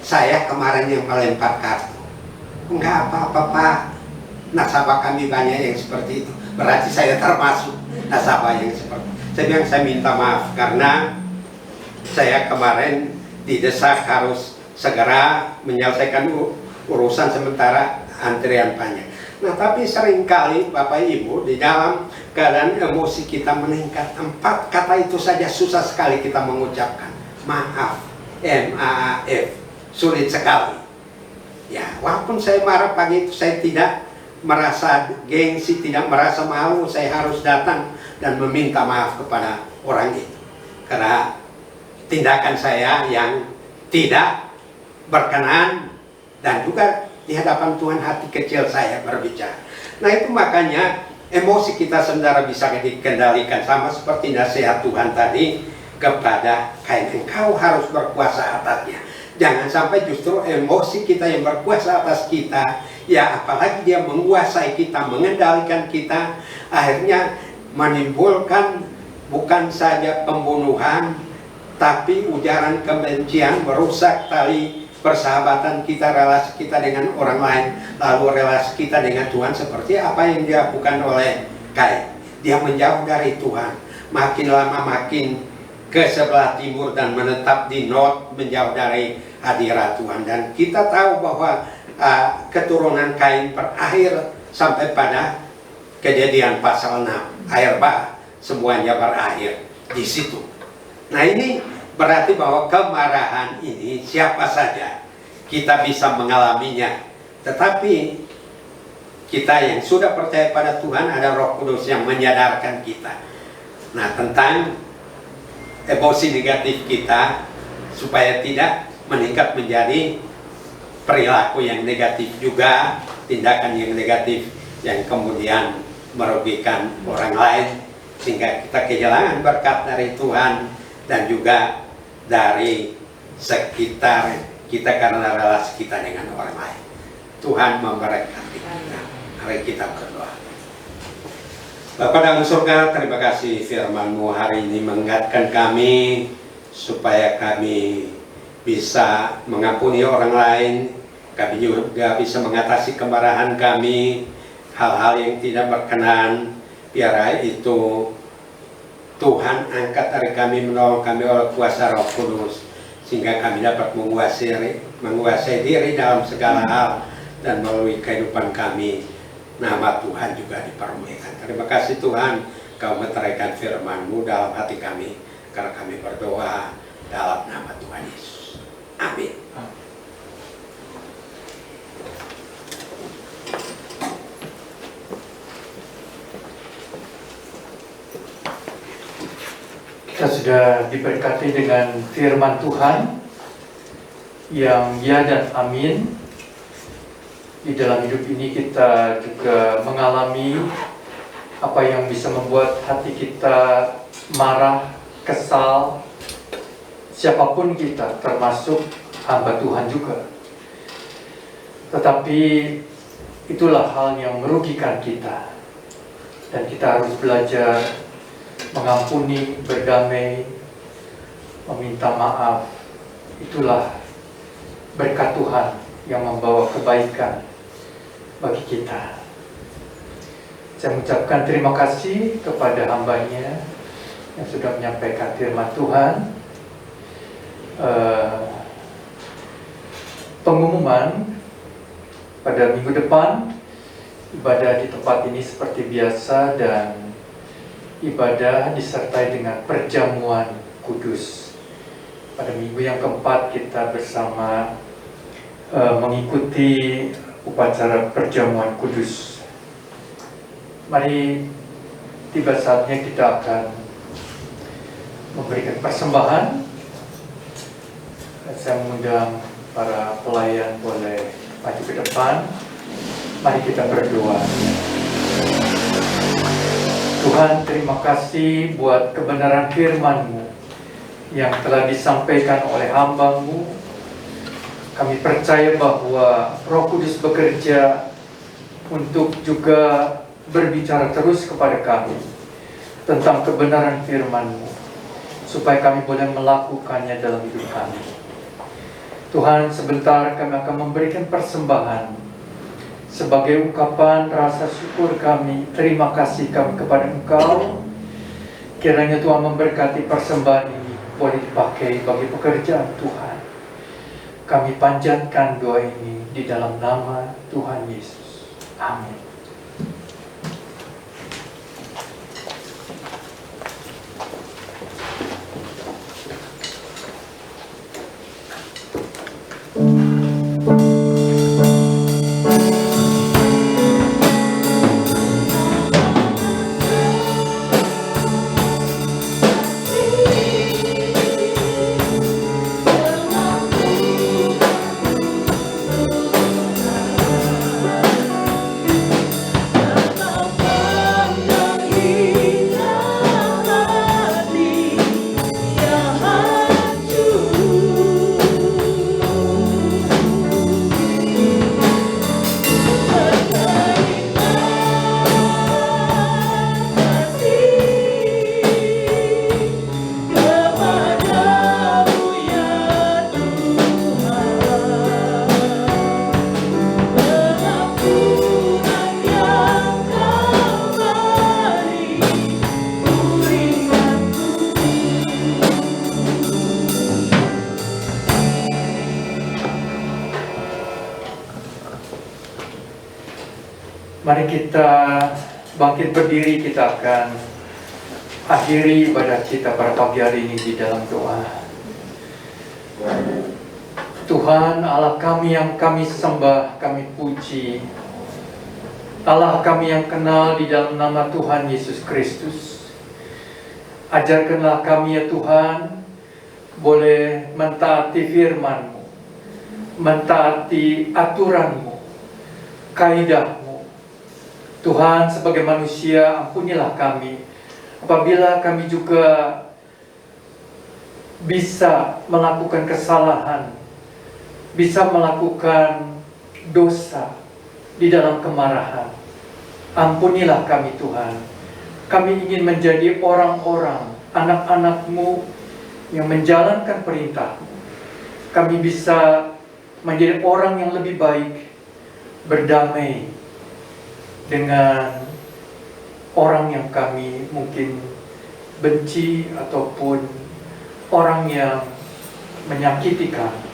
"Saya kemarin yang melempar kartu." "Enggak apa-apa Pak, nasabah kami banyak yang seperti itu." Berarti saya termasuk nasabah yang seperti itu. Saya bilang, "Saya minta maaf karena saya kemarin didesak harus segera menyelesaikan urusan sementara antrian panjang." Nah, tapi seringkali Bapak Ibu, di dalam keadaan emosi kita meningkat, 4 kata itu saja susah sekali kita mengucapkan. Maaf, MAAF, sulit sekali. Ya, walaupun saya marah pagi itu, saya tidak merasa gengsi, tidak merasa malu. Saya harus datang dan meminta maaf kepada orang itu, karena tindakan saya yang tidak berkenan, dan juga di hadapan Tuhan hati kecil saya berbicara. Nah, itu makanya emosi kita sebenarnya bisa dikendalikan, sama seperti nasihat Tuhan tadi kepada Kain, "Engkau harus berkuasa atasnya." Jangan sampai justru emosi kita yang berkuasa atas kita, ya apalagi dia menguasai kita, mengendalikan kita, akhirnya menimbulkan bukan saja pembunuhan, tapi ujaran kebencian, merusak tali persahabatan kita, relasi kita dengan orang lain, lalu relasi kita dengan Tuhan, seperti apa yang dilakukan oleh Kain. Dia menjauh dari Tuhan, makin lama makin ke sebelah timur dan menetap di Nod, menjauh dari hadirat Tuhan. Dan kita tahu bahwa keturunan Kain berakhir sampai pada Kejadian pasal 6, air bah, semuanya berakhir di situ. Nah, ini berarti bahwa kemarahan ini siapa saja kita bisa mengalaminya. Tetapi kita yang sudah percaya pada Tuhan, ada Roh Kudus yang menyadarkan kita, nah, tentang emosi negatif kita, supaya tidak meningkat menjadi perilaku yang negatif juga, tindakan yang negatif yang kemudian merugikan orang lain, sehingga kita kehilangan berkat dari Tuhan dan juga dari sekitar kita karena relasi kita dengan orang lain. Tuhan memberkati kita. Mari kita berdoa. Bapa dalam surga, terima kasih firman-Mu hari ini mengingatkan kami supaya kami bisa mengampuni orang lain, kami juga bisa mengatasi kemarahan kami, hal-hal yang tidak berkenan, biar itu Tuhan angkat dari kami, menolong kami oleh kuasa Roh Kudus, sehingga kami dapat menguasai diri dalam segala hal, dan melalui kehidupan kami nama Tuhan juga dipermuliakan. Terima kasih Tuhan, Kau meteraikan firman-Mu dalam hati kami, karena kami berdoa dalam nama Tuhan Yesus. Amin. Kita sudah diberkati dengan firman Tuhan yang ya dan amin. Di dalam hidup ini kita juga mengalami apa yang bisa membuat hati kita marah, kesal, siapapun kita, termasuk hamba Tuhan juga. Tetapi itulah hal yang merugikan kita, dan kita harus belajar mengampuni, berdamai, meminta maaf. Itulah berkat Tuhan yang membawa kebaikan bagi kita. Saya mengucapkan terima kasih kepada hambanya yang sudah menyampaikan firman Tuhan. Pengumuman pada minggu depan, ibadah di tempat ini seperti biasa, dan ibadah disertai dengan perjamuan kudus. Pada minggu yang keempat kita bersama mengikuti upacara perjamuan kudus. Mari, tiba saatnya kita akan memberikan persembahan. Saya mengundang para pelayan boleh maju ke depan. Mari kita berdoa. Tuhan, terima kasih buat kebenaran firman-Mu yang telah disampaikan oleh hamba-Mu. Kami percaya bahwa Roh Kudus bekerja untuk juga berbicara terus kepada kami tentang kebenaran firman-Mu, supaya kami boleh melakukannya dalam hidup kami. Tuhan, sebentar kami akan memberikan persembahan sebagai ungkapan rasa syukur kami, terima kasih kami kepada Engkau. Kiranya Tuhan memberkati persembahan ini boleh dipakai bagi pekerjaan Tuhan. Kami panjatkan doa ini di dalam nama Tuhan Yesus. Amin. Mari kita bangkit berdiri, kita akan akhiri ibadah kita pada pagi hari ini di dalam doa. Tuhan Allah kami yang kami sembah, kami puji, Allah kami yang kenal di dalam nama Tuhan Yesus Kristus. Ajarkanlah kami ya Tuhan, boleh mentaati firman-Mu, mentaati aturan-Mu, kaidah-Mu. Tuhan, sebagai manusia, ampunilah kami apabila kami juga bisa melakukan kesalahan, bisa melakukan dosa di dalam kemarahan. Ampunilah kami Tuhan. Kami ingin menjadi orang-orang, anak-anak-Mu yang menjalankan perintah-Mu. Kami bisa menjadi orang yang lebih baik, berdamai dengan orang yang kami mungkin benci ataupun orang yang menyakiti kami,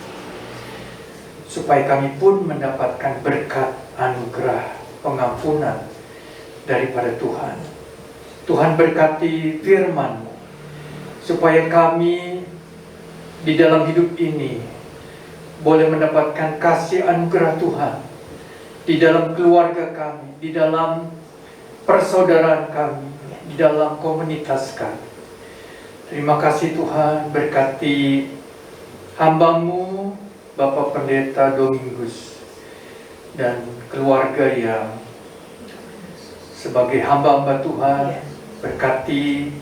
supaya kami pun mendapatkan berkat anugerah pengampunan daripada Tuhan. Tuhan berkati firman-Mu supaya kami di dalam hidup ini boleh mendapatkan kasih anugerah Tuhan di dalam keluarga kami, di dalam persaudaraan kami, di dalam komunitas kami. Terima kasih Tuhan, berkati hamba-Mu Bapak Pendeta Domingus. dan keluarga yang sebagai hamba-hamba Tuhan. Berkati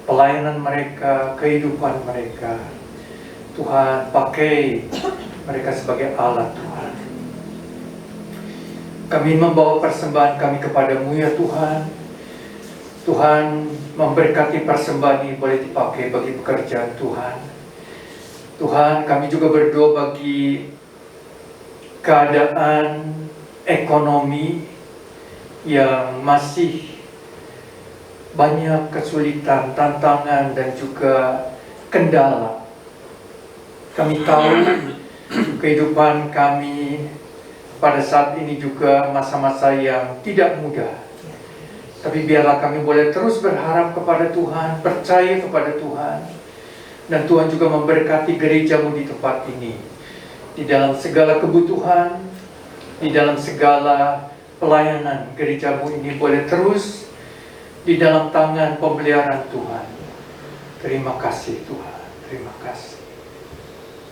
pelayanan mereka, kehidupan mereka. Tuhan, pakai mereka sebagai alat Tuhan. Kami membawa persembahan kami kepadamu ya Tuhan. Tuhan, memberkati persembahan ini boleh dipakai bagi pekerjaan Tuhan. Tuhan, kami juga berdoa bagi keadaan ekonomi yang masih banyak kesulitan, tantangan, dan juga kendala. Kami tahu kehidupan kami pada saat ini juga masa-masa yang tidak mudah. Tapi biarlah kami boleh terus berharap kepada Tuhan, percaya kepada Tuhan. Dan Tuhan juga memberkati gerejamu di tempat ini. Di dalam segala kebutuhan, di dalam segala pelayanan, gerejamu ini boleh terus di dalam tangan pemeliharaan Tuhan. Terima kasih Tuhan, terima kasih.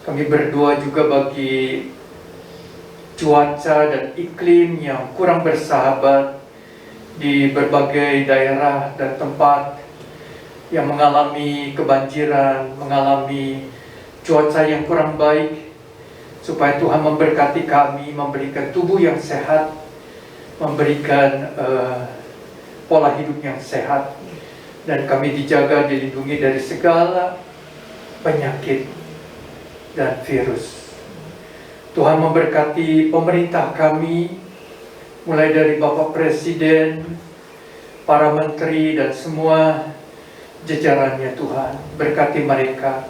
Kami berdoa juga bagi cuaca dan iklim yang kurang bersahabat di berbagai daerah dan tempat yang mengalami kebanjiran, mengalami cuaca yang kurang baik, supaya Tuhan memberkati kami, memberikan tubuh yang sehat, memberikan pola hidup yang sehat, dan kami dijaga, dilindungi dari segala penyakit dan virus. Tuhan memberkati pemerintah kami, mulai dari Bapak Presiden, para menteri, dan semua jajarannya Tuhan. Berkati mereka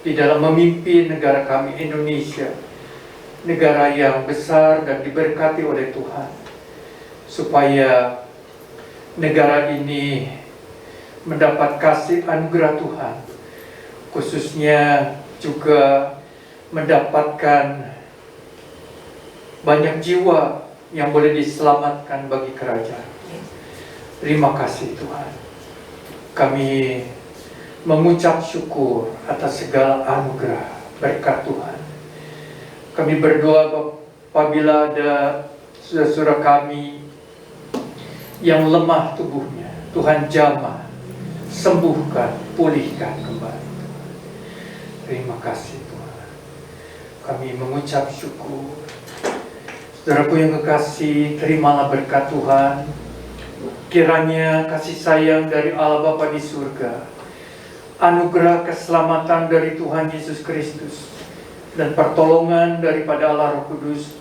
di dalam memimpin negara kami Indonesia, negara yang besar dan diberkati oleh Tuhan, supaya negara ini mendapat kasih anugerah Tuhan, khususnya juga mendapatkan banyak jiwa yang boleh diselamatkan bagi kerajaan. Terima kasih Tuhan. Kami mengucap syukur atas segala anugerah berkat Tuhan. Kami berdoa apabila ada saudara kami yang lemah tubuhnya, Tuhan jamah, sembuhkan, pulihkan kembali. Terima kasih Tuhan. Kami mengucap syukur. Saudaraku yang kekasih, terimalah berkat Tuhan. Kiranya kasih sayang dari Allah Bapa di surga, anugerah keselamatan dari Tuhan Yesus Kristus, dan pertolongan daripada Allah Roh Kudus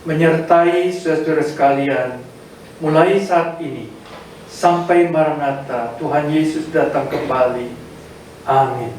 menyertai saudara sekalian mulai saat ini sampai Maranatha Tuhan Yesus datang kembali. Amin.